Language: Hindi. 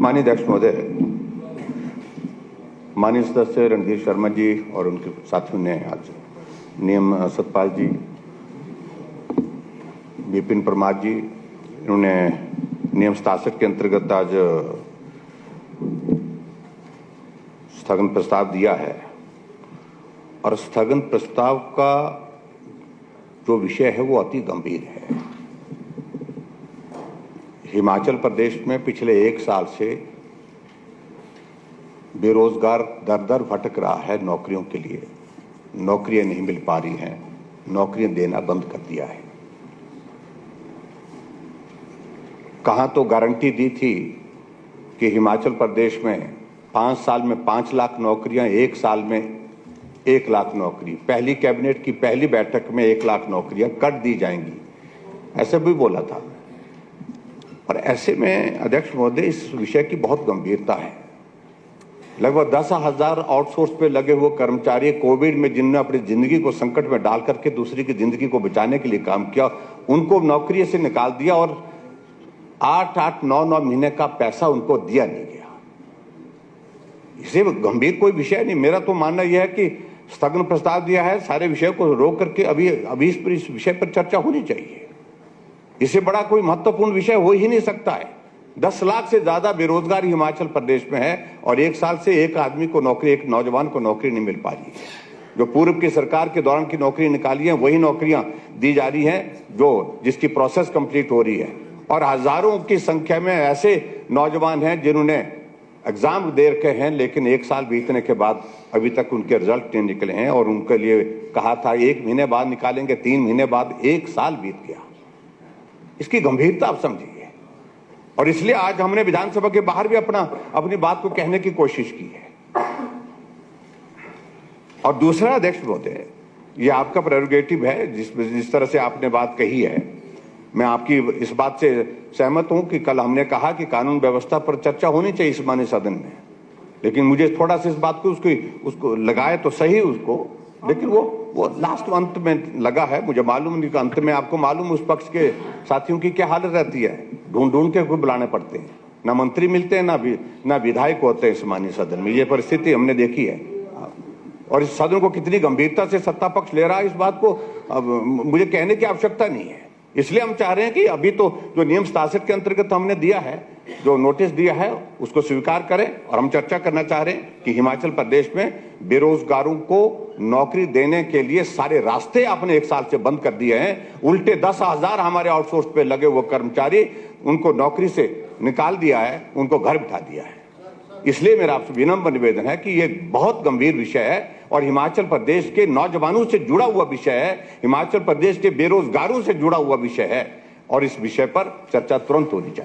माननीय अध्यक्ष महोदय, माननीय सदस्य रणधीर शर्मा जी और उनके साथियों ने आज नियम सतपाल जी, विपिन परमार जी, इन्होंने नियम 67 के अंतर्गत आज स्थगन प्रस्ताव दिया है। और स्थगन प्रस्ताव का जो विषय है वो अति गंभीर है। हिमाचल प्रदेश में पिछले 1 साल से बेरोजगार दर दर भटक रहा है नौकरियों के लिए। नौकरियां नहीं मिल पा रही हैं, नौकरियां देना बंद कर दिया है। कहां तो गारंटी दी थी कि हिमाचल प्रदेश में 5 साल में 5 लाख नौकरियां, 1 साल में 1 लाख नौकरी, पहली कैबिनेट की पहली बैठक में 1 लाख नौकरियां कट दी जाएंगी, ऐसे भी बोला था। और ऐसे में अध्यक्ष महोदय, इस विषय की बहुत गंभीरता है। लगभग 10,000 आउटसोर्स पे लगे हुए कर्मचारी कोविड में जिन्होंने अपनी जिंदगी को संकट में डाल करके दूसरी की जिंदगी को बचाने के लिए काम किया, उनको नौकरी से निकाल दिया और 8-8, 9-9 महीने का पैसा उनको दिया नहीं गया। इसे गंभीर कोई विषय नहीं। मेरा तो मानना यह है कि स्थगन प्रस्ताव दिया है, सारे विषय को रोक करके अभी इस विषय पर चर्चा होनी चाहिए। इससे बड़ा कोई महत्वपूर्ण विषय हो ही नहीं सकता है। 10 लाख से ज्यादा बेरोजगारी हिमाचल प्रदेश में है और 1 साल से एक आदमी को नौकरी, एक नौजवान को नौकरी नहीं मिल पा रही है। जो पूर्व की सरकार के दौरान की नौकरी निकाली है वही नौकरियां दी जा रही हैं जिसकी प्रोसेस कंप्लीट हो रही है। और हजारों की संख्या में ऐसे नौजवान हैं जिन्होंने एग्जाम दे रखे हैं, लेकिन 1 साल बीतने के बाद अभी तक उनके रिजल्ट नहीं निकले हैं। और उनके लिए कहा था 1 महीने बाद निकालेंगे, 3 महीने बाद, 1 साल बीत गया। इसकी गंभीरता आप समझिए। और इसलिए आज हमने विधानसभा के बाहर भी अपनी बात को कहने की कोशिश की है। और दूसरा अध्यक्ष महोदय, ये आपका प्रेरोगेटिव है, जिस तरह से आपने बात कही है, मैं आपकी इस बात से सहमत हूं कि कल हमने कहा कि कानून व्यवस्था पर चर्चा होनी चाहिए इस माननीय सदन में। लेकिन मुझे थोड़ा सा इस बात को उसको लगाए तो सही उसको, लेकिन वो लास्ट अंत में लगा है। मुझे मालूम नहीं कि अंत में आपको मालूम उस पक्ष के साथियों की क्या हालत रहती है। ढूंढ के कोई बुलाने पड़ते हैं, ना मंत्री मिलते हैं, ना विधायक होते हैं इस माननीय सदन में। ये परिस्थिति हमने देखी है। और इस सदन को कितनी गंभीरता से सत्ता पक्ष ले रहा है, इस बात को अब मुझे कहने की आवश्यकता नहीं है। इसलिए हम चाह रहे हैं कि अभी तो जो नियम 67 के अंतर्गत हमने दिया है, जो नोटिस दिया है, उसको स्वीकार करें। और हम चर्चा करना चाह रहे हैं कि हिमाचल प्रदेश में बेरोजगारों को नौकरी देने के लिए सारे रास्ते आपने 1 साल से बंद कर दिए हैं। उल्टे 10,000 हमारे आउटसोर्स पे लगे हुए कर्मचारी, उनको नौकरी से निकाल दिया है, उनको घर बिठा दिया है। इसलिए मेरा आपसे विनम्र निवेदन है कि ये बहुत गंभीर विषय है और हिमाचल प्रदेश के नौजवानों से जुड़ा हुआ विषय है, हिमाचल प्रदेश के बेरोजगारों से जुड़ा हुआ विषय है। और इस विषय पर चर्चा तुरंत होनी चाहिए।